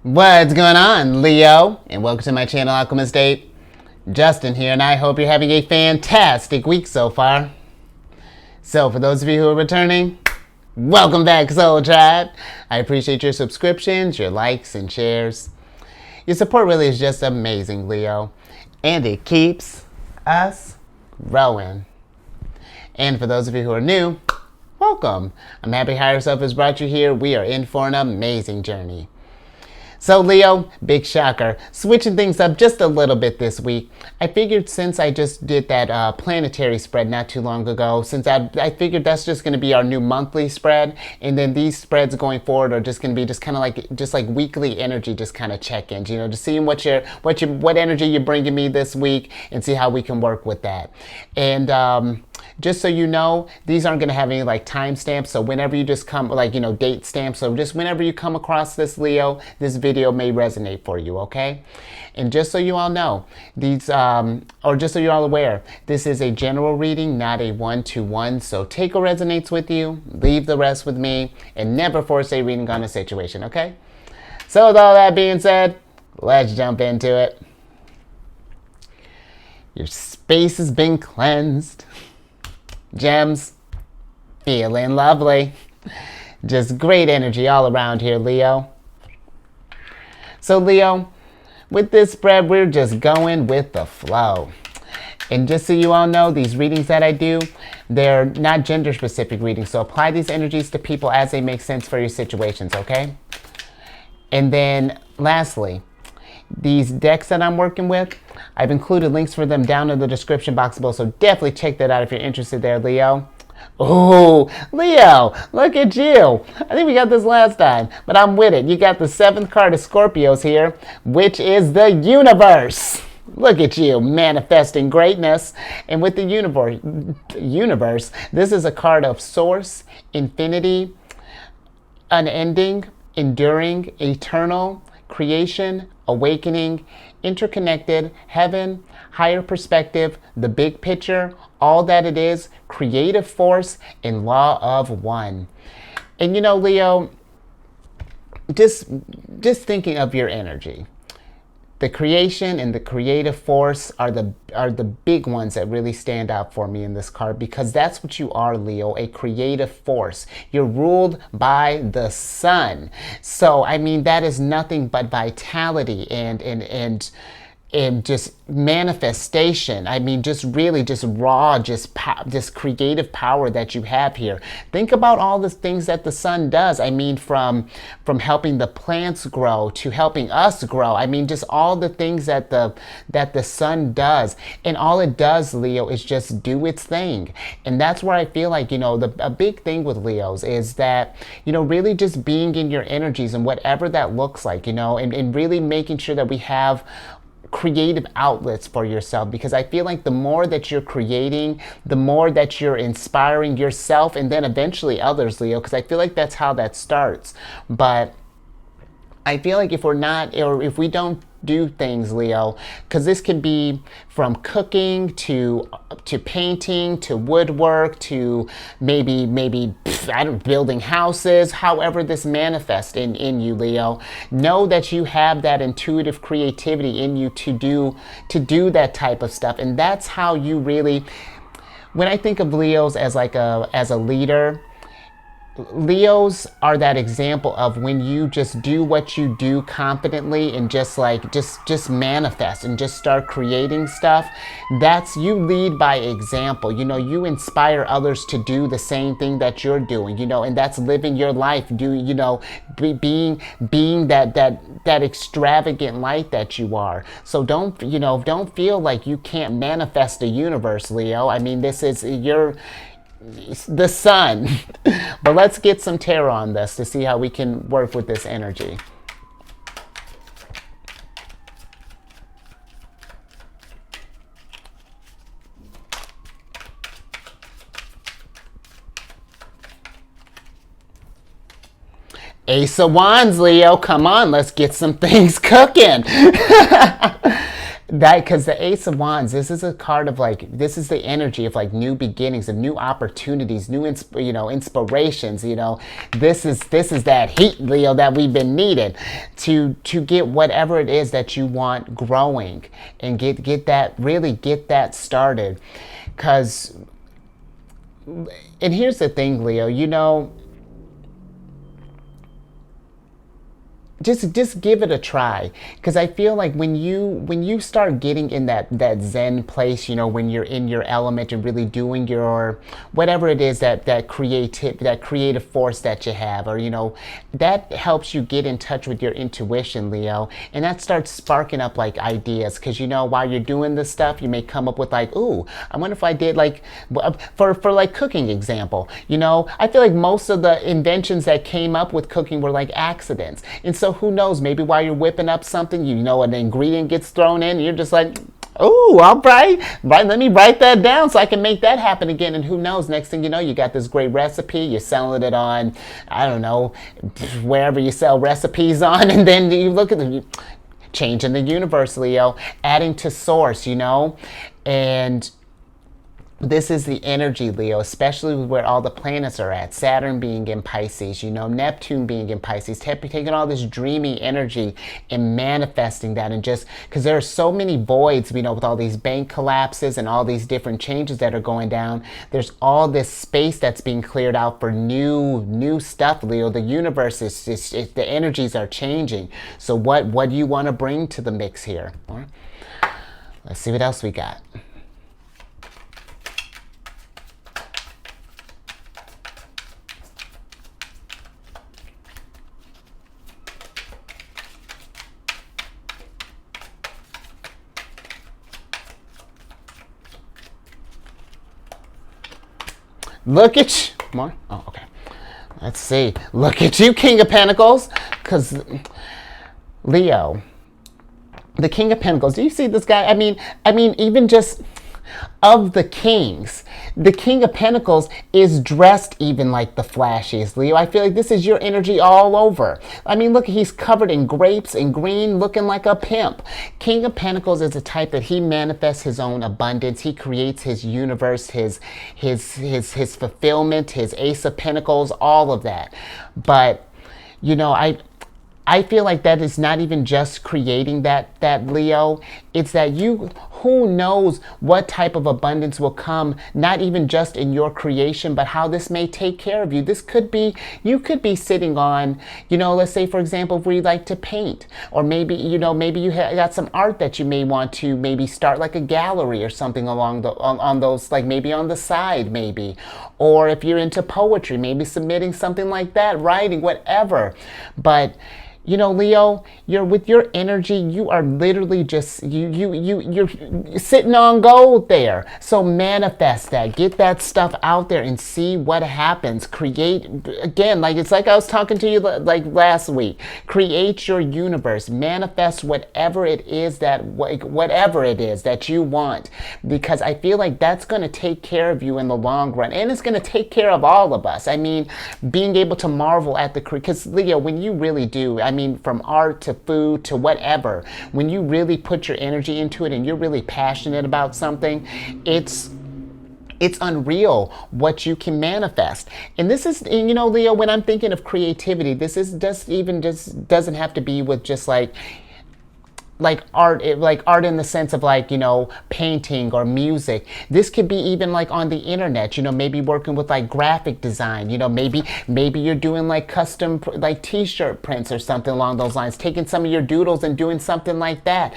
What's going on, Leo? And welcome to my channel, Alchemist. Justin here, and I hope you're having a fantastic week so far. So, for those of you who are returning, welcome back, Soul Tribe. I appreciate your subscriptions, your likes, and shares. Your support really is just amazing, Leo. And it keeps us growing. And for those of you who are new, welcome. I'm happy Higher Self has brought you here. We are in for an amazing journey. So Leo, big shocker, switching things up just a little bit this week. I figured since I just did that planetary spread not too long ago, since I figured that's just going to be our new monthly spread, and then these spreads going forward are just going to be just kind of like weekly energy, just kind of check-ins, you know, just seeing what energy you're bringing me this week and see how we can work with that. And just so you know, these aren't going to have any like timestamps. So whenever you just come, like, you know, date stamps. So just whenever you come across this, Leo, this video may resonate for you, okay? And just so you all know, these, or just so you're all aware, this is a general reading, not a one-to-one. So take what resonates with you, leave the rest with me, and never force a reading on a situation, okay? So with all that being said, let's jump into it. Your space has been cleansed. Gems, feeling lovely. Just great energy all around here, Leo. So Leo, with this spread, we're just going with the flow. And just so you all know, these readings that I do, they're not gender specific readings. So apply these energies to people as they make sense for your situations, okay? And then lastly, these decks that I'm working with, I've included links for them down in the description box below, so definitely check that out if you're interested there, Leo. Oh, Leo, look at you. I think we got this last time, but I'm with it. You got the 7th card of Scorpios here, which is the universe. Look at you, manifesting greatness. And with the universe, this is a card of source, infinity, unending, enduring, eternal, creation, awakening, interconnected, heaven, higher perspective, the big picture, all that it is, creative force, and law of one. And you know, Leo, just thinking of your energy. The creation and the creative force are the big ones that really stand out for me in this card, because that's what you are, Leo, a creative force. You're ruled by the sun. So, I mean, that is nothing but vitality and just manifestation. I mean, just really just raw, just creative power that you have here. Think about all the things that the sun does. I mean, from helping the plants grow to helping us grow. I mean, just all the things that the sun does. And all it does, Leo, is just do its thing. And that's where I feel like, you know, a big thing with Leos is that, you know, really just being in your energies and whatever that looks like, you know, and really making sure that we have creative outlets for yourself, because I feel like the more that you're creating, the more that you're inspiring yourself and then eventually others, Leo, because I feel like that's how that starts. But I feel like if we're not, or if we don't do things, Leo, because this can be from cooking to painting to woodwork to maybe I don't know, building houses, however this manifests in you, Leo, know that you have that intuitive creativity in you to do that type of stuff. And that's how you really, when I think of Leos as as a leader, Leos are that example of when you just do what you do confidently and just manifest and just start creating stuff. That's, you lead by example. You know, you inspire others to do the same thing that you're doing, you know, and that's living your life, being that extravagant light that you are. So don't feel like you can't manifest a universe, Leo. I mean, this is the sun. But let's get some tarot on this to see how we can work with this energy. Ace of Wands, Leo, come on, let's get some things cooking. That, because the Ace of Wands, this is a card of like, this is the energy of like new beginnings, of new opportunities, new inspirations. This is that heat, Leo, that we've been needing to get whatever it is that you want growing, and get that started. Because, and here's the thing, Leo, just give it a try, because I feel like when you start getting in that zen place, when you're in your element and really doing your whatever it is, that creative force that you have, or that helps you get in touch with your intuition, Leo, and that starts sparking up like ideas, because while you're doing this stuff, you may come up with like, ooh, I wonder if I did like, for like cooking example, I feel like most of the inventions that came up with cooking were like accidents. And so who knows, maybe while you're whipping up something, an ingredient gets thrown in, and you're just like, oh, all right, let me write that down so I can make that happen again. And who knows, next thing you know, you got this great recipe, you're selling it on, I don't know, wherever you sell recipes on, and then you look at the changing the universe, Leo, adding to source, and this is the energy, Leo, especially with where all the planets are at. Saturn being in Pisces, Neptune being in Pisces, taking all this dreamy energy and manifesting that. And just because there are so many voids, with all these bank collapses and all these different changes that are going down, there's all this space that's being cleared out for new stuff, Leo. The universe the energies are changing. So what do you want to bring to the mix here? Let's see what else we got. Look at you. More? Oh, okay. Let's see. Look at you, King of Pentacles. Because, Leo, the King of Pentacles, do you see this guy? I mean, even just of the kings, the King of Pentacles is dressed even like the flashiest, Leo. I feel like this is your energy all over. I mean, look, he's covered in grapes and green, looking like a pimp. King of Pentacles is a type that he manifests his own abundance. He creates his universe, his fulfillment, his Ace of Pentacles, all of that. But, I feel like that is not even just creating that Leo. It's that who knows what type of abundance will come, not even just in your creation, but how this may take care of you. This could be, you could be sitting on, let's say, for example, where you like to paint, or maybe, maybe you got some art that you may want to maybe start like a gallery or something along on those, like maybe on the side, maybe. Or if you're into poetry, maybe submitting something like that, writing, whatever. But Leo, with your energy, you are literally just, you're sitting on gold there. So manifest that, get that stuff out there and see what happens. Create, again, it's like I was talking to you like last week. Create your universe, manifest whatever it is that you want. Because I feel like that's going to take care of you in the long run. And it's going to take care of all of us. I mean, being able to marvel at because Leo, when you really do, from art to food to whatever, when you really put your energy into it and you're really passionate about something, it's unreal what you can manifest. And this is, Leo, when I'm thinking of creativity, this is doesn't have to be with just like art, art in the sense of painting or music. This could be even like on the internet, maybe working with like graphic design, maybe you're doing like custom like t-shirt prints or something along those lines, taking some of your doodles and doing something like that.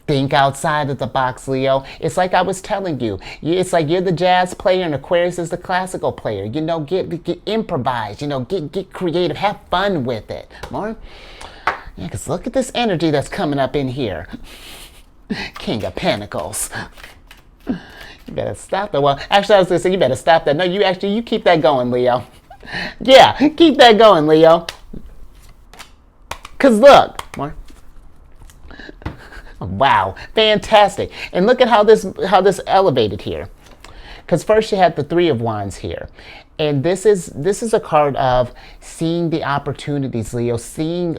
Think outside of the box, Leo. It's like I was telling you. It's like you're the jazz player and Aquarius is the classical player. Get improvise, get creative, have fun with it. More? Yeah, because look at this energy that's coming up in here. King of Pentacles. You better stop that. Well, actually, I was going to say you better stop that. No, you keep that going, Leo. Yeah, keep that going, Leo. Because look. More. Wow, fantastic. And look at how this elevated here. Because first you had the Three of Wands here. And this is a card of seeing the opportunities, Leo, seeing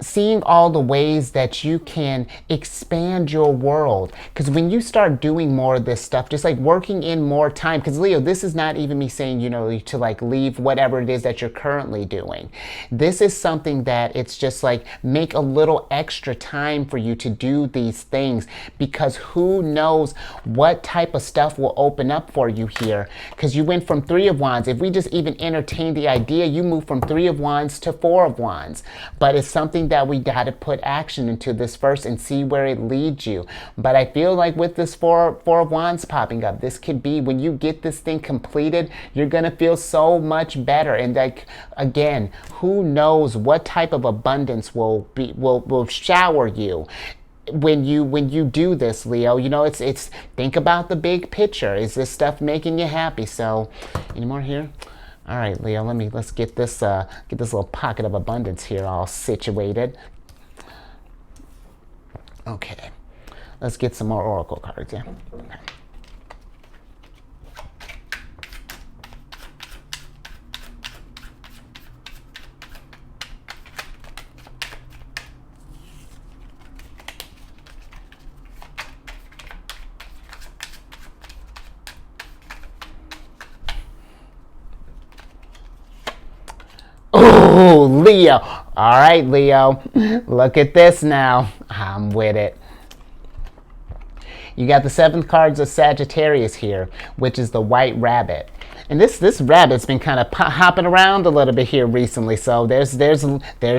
seeing all the ways that you can expand your world. Because when you start doing more of this stuff, just like working in more time, because Leo, this is not even me saying, you know, to like leave whatever it is that you're currently doing. This is something that it's just like make a little extra time for you to do these things, because who knows what type of stuff will open up for you here. Because you went from 3 of Wands. If we just even entertain the idea, you move from 3 of Wands to 4 of Wands. But it's something that we got to put action into this first and see where it leads you. But I feel like with this four of Wands popping up, this could be when you get this thing completed, you're going to feel so much better. And like, again, who knows what type of abundance will shower you when you do this, Leo. You know, it's think about the big picture. Is this stuff making you happy? So, any more here? All right, Leo, let's get this little pocket of abundance here all situated. Okay, let's get some more oracle cards. Yeah. Okay. Oh, Leo. All right, Leo. Look at this now. I'm with it. You got the 7th cards of Sagittarius here, which is the White Rabbit. And this rabbit's been kind of hopping around a little bit here recently, so there's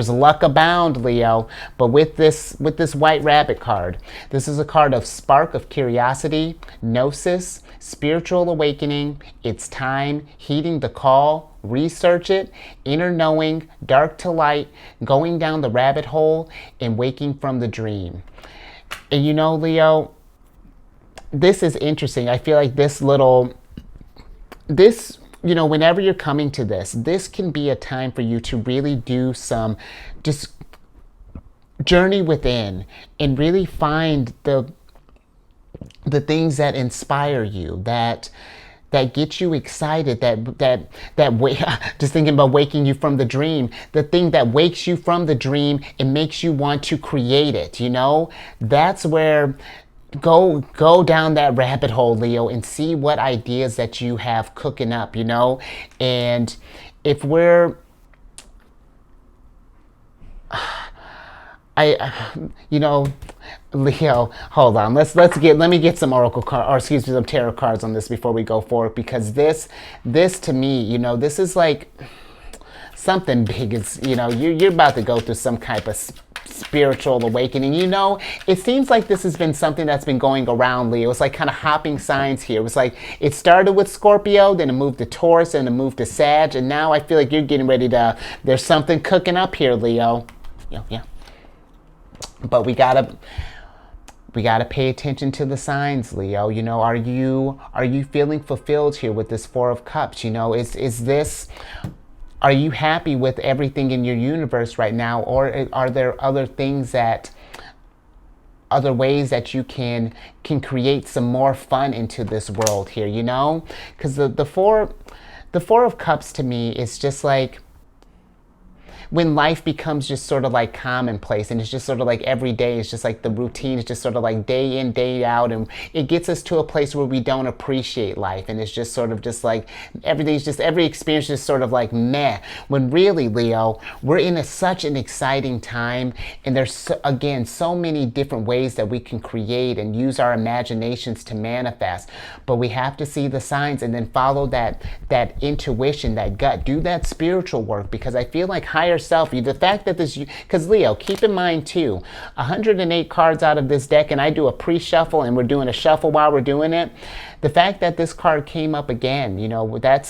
luck abound, Leo. But with this White Rabbit card, this is a card of spark of curiosity, gnosis, spiritual awakening. It's time, heeding the call, research it, inner knowing, dark to light, going down the rabbit hole, and waking from the dream. And you know, Leo, this is interesting. I feel like this, you know, whenever you're coming to this can be a time for you to really do some just journey within and really find the things that inspire you, that get you excited, just thinking about waking you from the dream, the thing that wakes you from the dream and makes you want to create it, you know? That's where go down that rabbit hole, Leo, and see what ideas that you have cooking up, you know? And if we're you know, Leo, hold on. Let me get some oracle cards, or excuse me, some tarot cards on this before we go forward, because this to me, you know, this is like something big. Is, you know, you're about to go through some type of spiritual awakening. You know, it seems like this has been something that's been going around, Leo. It's like kind of hopping signs here. It was like it started with Scorpio, then it moved to Taurus, and it moved to Sag, and now I feel like you're getting ready to. There's something cooking up here, Leo. Yeah. But we gotta pay attention to the signs, Leo. You know, are you feeling fulfilled here with this 4 of Cups? You know, are you happy with everything in your universe right now, or are there other ways that you can create some more fun into this world here? You know, because the 4 of Cups to me is just like when life becomes just sort of like commonplace, and it's just sort of like every day, it's just like the routine is just sort of like day in, day out, and it gets us to a place where we don't appreciate life, and it's just sort of just like every experience is sort of like meh, when really, Leo, we're in such an exciting time, and there's, again, so many different ways that we can create and use our imaginations to manifest, but we have to see the signs and then follow that intuition, that gut, do that spiritual work, because I feel like higher self, the fact that this, because Leo, keep in mind too, 108 cards out of this deck, and I do a pre-shuffle and we're doing a shuffle while we're doing it. The fact that this card came up again, you know, I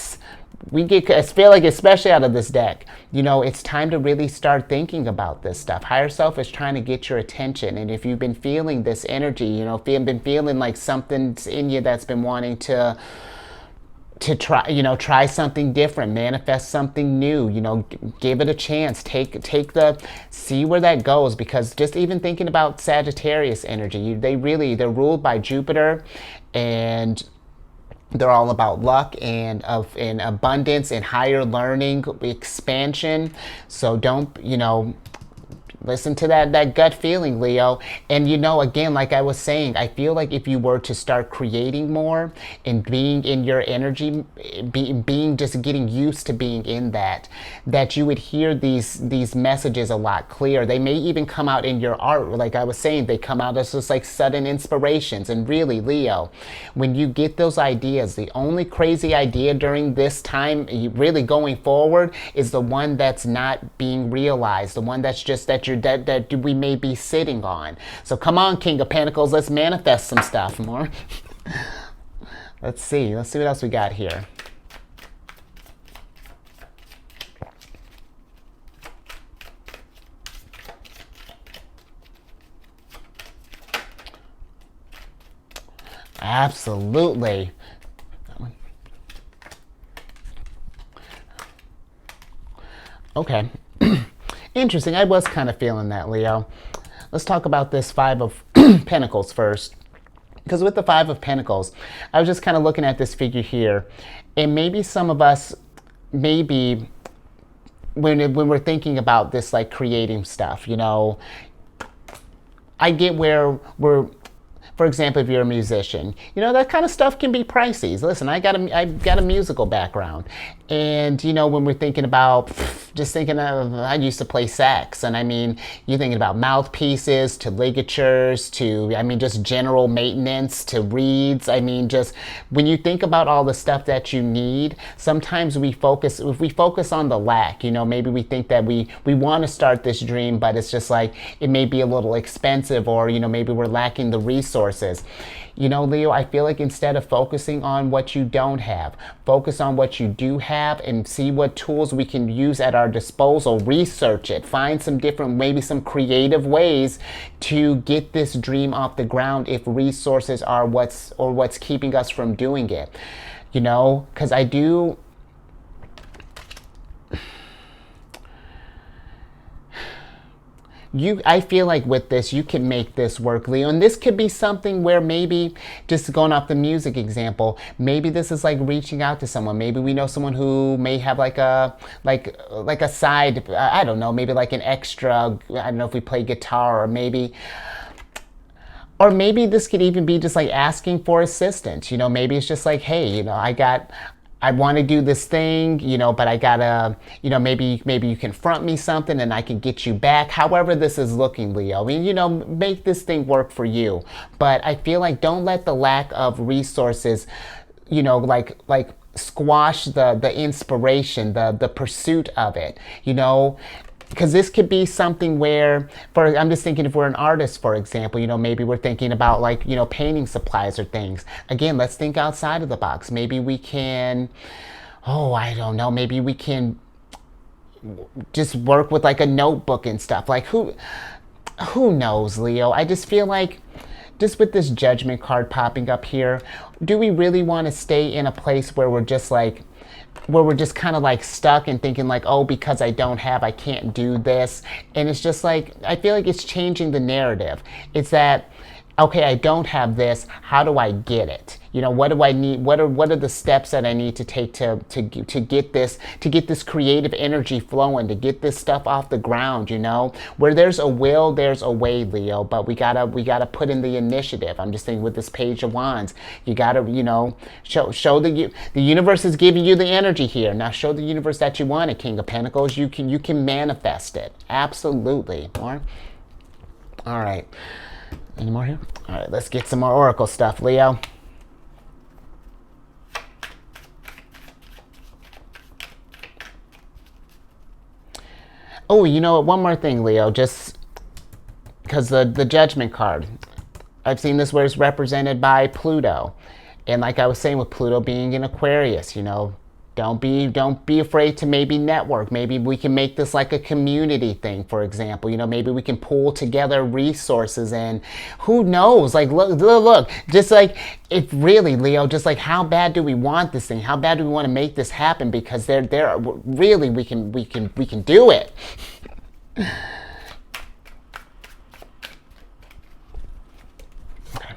feel like, especially out of this deck, you know, it's time to really start thinking about this stuff. Higher self is trying to get your attention, and if you've been feeling this energy, you know, been feeling like something's in you that's been wanting to try something different, manifest something new, you know, give it a chance, see where that goes, because just even thinking about Sagittarius energy, they're ruled by Jupiter, and they're all about luck and abundance and higher learning, expansion. So don't, you know, Listen to that gut feeling, Leo. And you know, again, like I was saying, I feel like if you were to start creating more and being in your energy, being just getting used to being in that you would hear these messages a lot clearer. They may even come out in your art. Like I was saying, they come out as just like sudden inspirations. And really, Leo, when you get those ideas, the only crazy idea during this time, really going forward, is the one that's not being realized, the one that's just that we may be sitting on. So come on, King of Pentacles, let's manifest some stuff more. Let's see what else we got here. Absolutely. Okay. Interesting. I was kind of feeling that, Leo. Let's talk about this Five of Pentacles first. Because with the Five of Pentacles, I was just kind of looking at this figure here. And maybe some of us, maybe when we're thinking about this, like creating stuff, you know, I get where we're, for example, if you're a musician, you know, that kind of stuff can be pricey. Listen, I got a musical background. And, you know, when we're thinking about, just thinking of, I used to play sax. And I mean, you're thinking about mouthpieces to ligatures to, I mean, just general maintenance to reeds. I mean, just when you think about all the stuff that you need, sometimes if we focus on the lack, you know, maybe we think that we want to start this dream, but it's just like, it may be a little expensive, or, you know, maybe we're lacking the resources. You know, Leo, I feel like instead of focusing on what you don't have, focus on what you do have and see what tools we can use at our disposal. Research it. Find some different, maybe some creative ways to get this dream off the ground if resources are what's keeping us from doing it. You know, because I feel like with this, you can make this work, Leo. And this could be something where maybe, just going off the music example, maybe this is like reaching out to someone. Maybe we know someone who may have like a side, I don't know, maybe like an extra, I don't know if we play guitar, or maybe this could even be just like asking for assistance. You know, maybe it's just like, hey, you know, I want to do this thing, you know, but I gotta, you know, maybe you can front me something and I can get you back. However this is looking, Leo. I mean, you know, make this thing work for you. But I feel like don't let the lack of resources, you know, like squash the inspiration, the pursuit of it, you know. Because this could be something where, I'm just thinking if we're an artist, for example, you know, maybe we're thinking about like, you know, painting supplies or things. Again, let's think outside of the box. Maybe we can, I don't know, maybe we can just work with like a notebook and stuff. Like who knows, Leo? I just feel like, just with this Judgment card popping up here, do we really want to stay in a place where we're just kind of like stuck and thinking like, oh, because I don't have, I can't do this? And it's just like, I feel like it's changing the narrative. It's that, okay, I don't have this, how do I get it? You know, what do I need? What are the steps that I need to take to get this creative energy flowing, to get this stuff off the ground? You know, where there's a will, there's a way, Leo. But we gotta put in the initiative. I'm just thinking with this Page of Wands, you gotta, you know, show the universe is giving you the energy here. Now show the universe that you want it, King of Pentacles. You can manifest it. Absolutely. More. All right. Any more here? All right. Let's get some more Oracle stuff, Leo. Oh, you know what? One more thing, Leo, just because the Judgment card, I've seen this where it's represented by Pluto. And like I was saying with Pluto being in Aquarius, you know, don't be afraid to maybe network. Maybe we can make this like a community thing, for example. You know, maybe we can pull together resources, and who knows? Like, look, just like, if really, Leo, just like, how bad do we want this thing? How bad do we want to make this happen? Because there really, we can do it. Okay.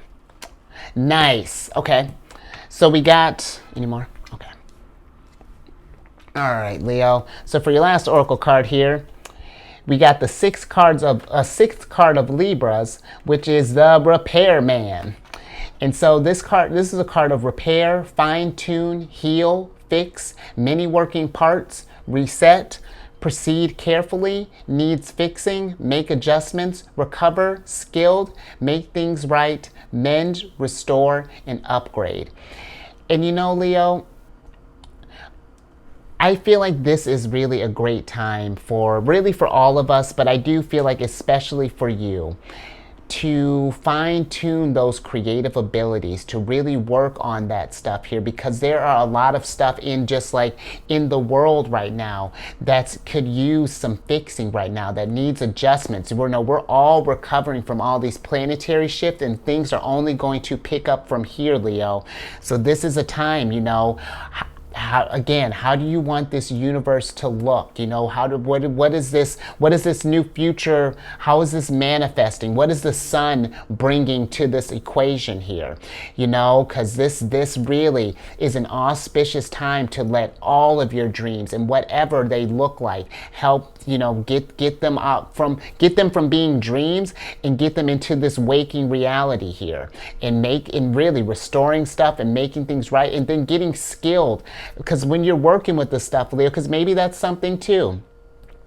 Nice. Okay. So we got any more? Okay. All right, Leo. So for your last Oracle card here, we got the sixth card of Libras, which is the Repairman. And so this is a card of repair, fine tune, heal, fix, many working parts, reset, proceed carefully, needs fixing, make adjustments, recover, skilled, make things right, mend, restore, and upgrade. And you know, Leo, I feel like this is really a great time for all of us, but I do feel like especially for you, to fine-tune those creative abilities, to really work on that stuff here, because there are a lot of stuff in the world right now that could use some fixing right now, that needs adjustments. We're all recovering from all these planetary shifts, and things are only going to pick up from here, Leo. So this is a time, how do you want this universe to look? What is this new future? How is this manifesting? What is the sun bringing to this equation here? Because this really is an auspicious time to let all of your dreams, and whatever they look like, help get them from being dreams and get them into this waking reality here, and really restoring stuff and making things right, and then getting skilled. Because when you're working with this stuff, Leo, because maybe that's something too.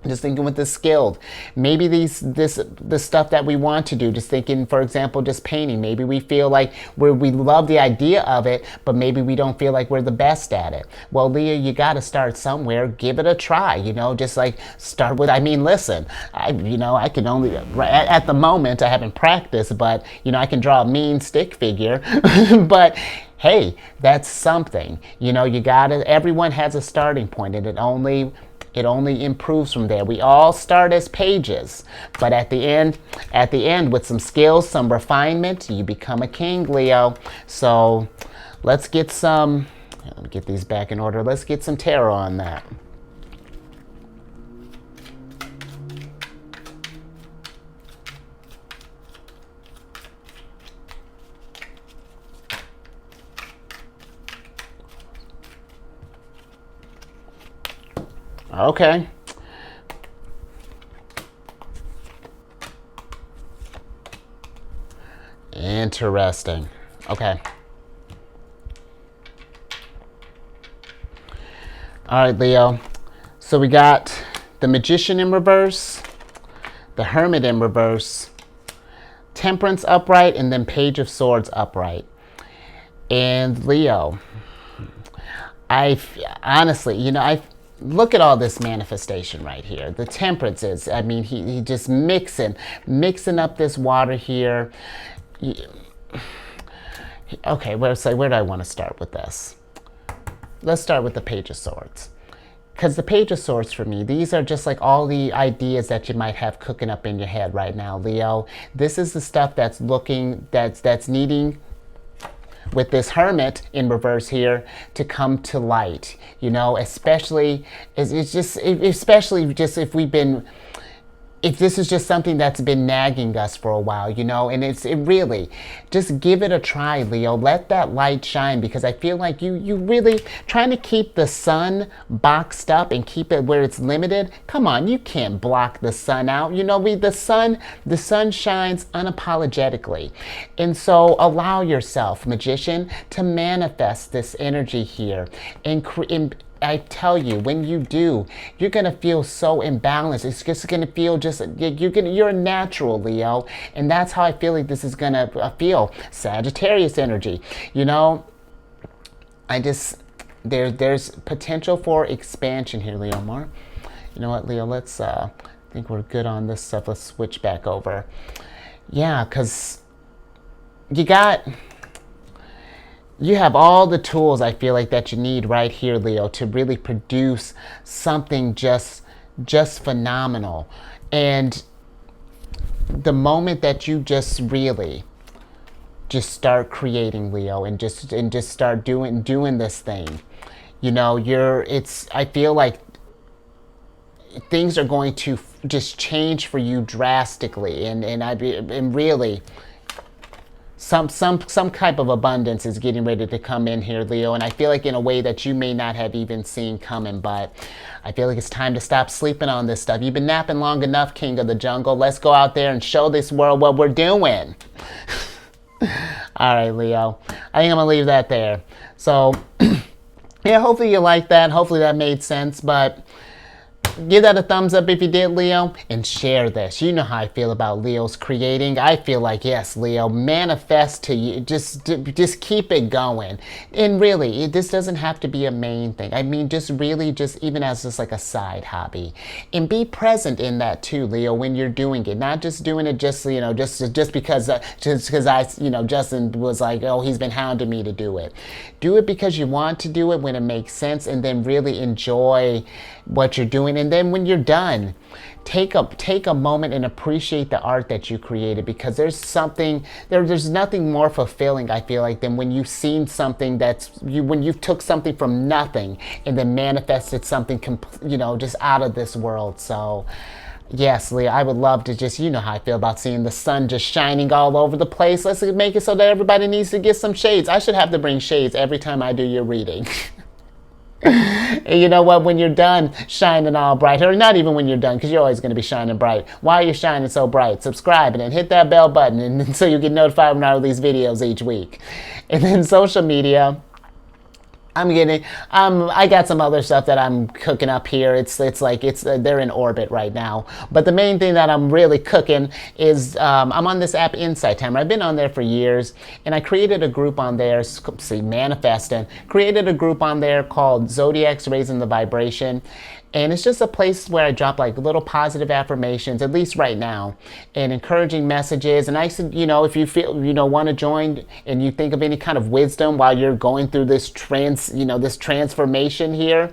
Just thinking with the skilled, maybe the stuff that we want to do, just thinking, for example, just painting. Maybe we feel like we love the idea of it, but maybe we don't feel like we're the best at it. Well, Leo, you got to start somewhere. Give it a try. Just like start with. Listen, I can only at the moment I haven't practiced, but I can draw a mean stick figure, but. Hey, that's something. Everyone has a starting point, and it only improves from there. We all start as pages, but at the end, with some skills, some refinement, you become a king, Leo. So let's get some, let me get these back in order. Let's get some tarot on that. Okay. Interesting. Okay. All right, Leo. So we got the Magician in reverse, the Hermit in reverse, Temperance upright, and then Page of Swords upright. And Leo, I honestly, look at all this manifestation right here. The Temperance is, he just mixing up this water here. Okay, where do I want to start with this? Let's start with the Page of Swords. Because the Page of Swords, for me, these are just like all the ideas that you might have cooking up in your head right now, Leo. This is the stuff that's needing, with this Hermit in reverse here, to come to light, especially if this is just something that's been nagging us for a while, and it really, just give it a try, Leo. Let that light shine, because I feel like you really trying to keep the sun boxed up and keep it where it's limited. Come on, you can't block the sun out. The sun shines unapologetically. And so allow yourself, Magician, to manifest this energy here, and I tell you, when you do, you're going to feel so imbalanced. It's just going to feel you're a natural, Leo. And that's how I feel like this is going to feel. Sagittarius energy. There's potential for expansion here, Leo. Mar. You know what, Leo, let's, I think we're good on this stuff. Let's switch back over. Yeah, because you have all the tools, I feel like, that you need right here, Leo, to really produce something just phenomenal. And the moment that you just really just start creating, Leo, and just start doing this thing, I feel like things are going to just change for you drastically, and really some type of abundance is getting ready to come in here, Leo, and I feel like in a way that you may not have even seen coming, but I feel like it's time to stop sleeping on this stuff. You've been napping long enough, King of the Jungle. Let's go out there and show this world what we're doing. All right, Leo. I think I'm gonna leave that there. So yeah, hopefully you like that. Hopefully that made sense, but give that a thumbs up if you did, Leo, and share this. You know how I feel about Leo's creating. I feel like, yes, Leo, manifest to you. Just keep it going. And really, this doesn't have to be a main thing. I mean, just really just even as just like a side hobby. And be present in that too, Leo, when you're doing it. Not just doing it just, you know, just because I, you know, Justin was like, oh, he's been hounding me to do it. Do it because you want to do it when it makes sense, and then really enjoy what you're doing. And then when you're done, take a moment and appreciate the art that you created, because there's nothing more fulfilling, I feel like, than when you've seen something when you took something from nothing and then manifested something you know, just out of this world. So yes, Leah, I would love to just, you know how I feel about seeing the sun just shining all over the place. Let's make it so that everybody needs to get some shades. I should have to bring shades every time I do your reading. And you know what? When you're done shining all bright, or not even when you're done, because you're always going to be shining bright. Why are you shining so bright? Subscribe and then hit that bell button, and so you get notified when I release videos each week. And then social media. I got some other stuff that I'm cooking up here. They're in orbit right now. But the main thing that I'm really cooking is I'm on this app Insight Timer. I've been on there for years, and I created a group on there, manifesting, created a group on there called Zodiac's Raising the Vibration. And it's just a place where I drop like little positive affirmations, at least right now, and encouraging messages. And I said, you know, if you feel, you know, want to join and you think of any kind of wisdom while you're going through this transformation here,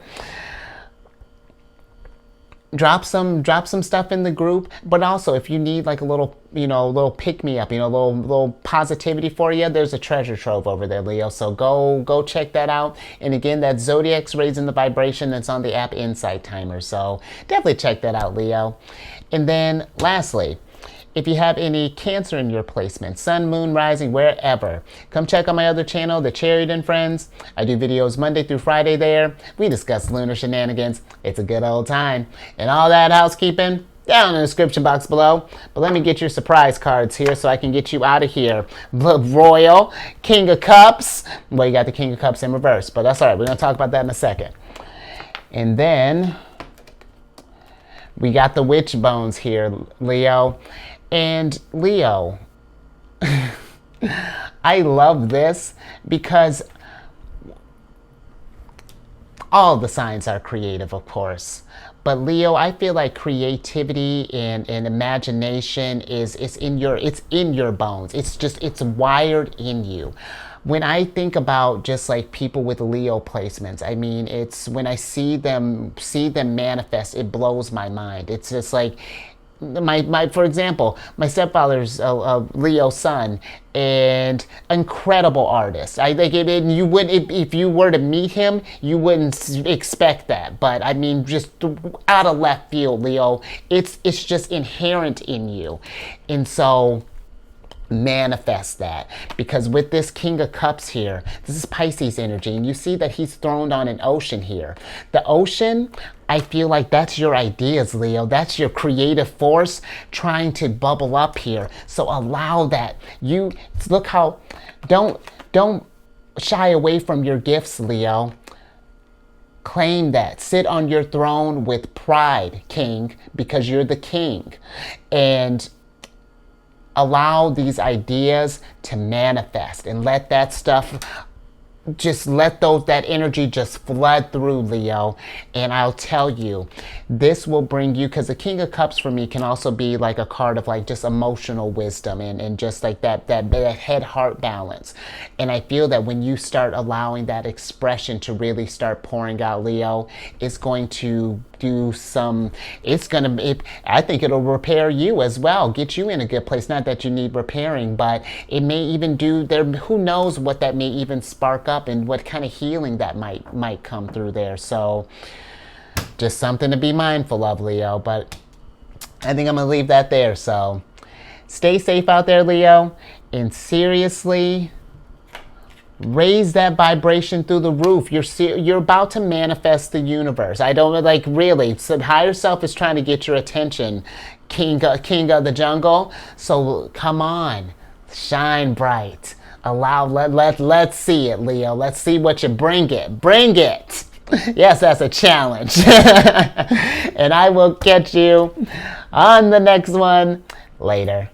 drop some stuff in the group. But also, if you need like a little pick me up, you know, little positivity for you, there's a treasure trove over there, Leo. So go check that out. And again, that's Zodiac's Raising the Vibration. That's on the app Insight Timer. So definitely check that out, Leo. And then lastly, if you have any Cancer in your placement, sun, moon, rising, wherever, come check out my other channel, The Chariot and Friends. I do videos Monday through Friday there. We discuss lunar shenanigans. It's a good old time. And all that housekeeping down in the description box below. But let me get your surprise cards here so I can get you out of here. The Royal, King of Cups. Well, you got the King of Cups in reverse, but that's all right. We're going to talk about that in a second. And then we got the Witch Bones here, Leo. And Leo, I love this because all the signs are creative, of course. But Leo, I feel like creativity and imagination is in your bones. It's wired in you. When I think about just like people with Leo placements, I mean, it's when I see them manifest, it blows my mind. It's just like, for example, my stepfather's a Leo sun, and incredible artist. I think if you were to meet him, you wouldn't expect that. But I mean, just out of left field, Leo. It's just inherent in you, and so manifest that, because with this King of Cups here, this is Pisces energy, and you see that he's throned on an ocean here. The ocean, I feel like that's your ideas, Leo. That's your creative force trying to bubble up here. So allow that. You look how, don't shy away from your gifts, Leo. Claim that. Sit on your throne with pride, King, because you're the king. And allow these ideas to manifest, and let that stuff, just let that energy just flood through, Leo. And I'll tell you, this will bring you, because the King of Cups for me can also be like a card of like just emotional wisdom and just like that head-heart balance. And I feel that when you start allowing that expression to really start pouring out, Leo, it's going to do I think it'll repair you as well, get you in a good place. Not that you need repairing, but it may even who knows what that may even spark up, and what kind of healing that might come through there. So just something to be mindful of, Leo. But I think I'm gonna leave that there. So Stay safe out there, Leo. And seriously, raise that vibration through the roof. You're about to manifest the universe. I don't like really. So higher self is trying to get your attention, king of the jungle. So come on, shine bright. Let's see it, Leo. Let's see what you bring it. Bring it. Yes, that's a challenge. And I will catch you on the next one later.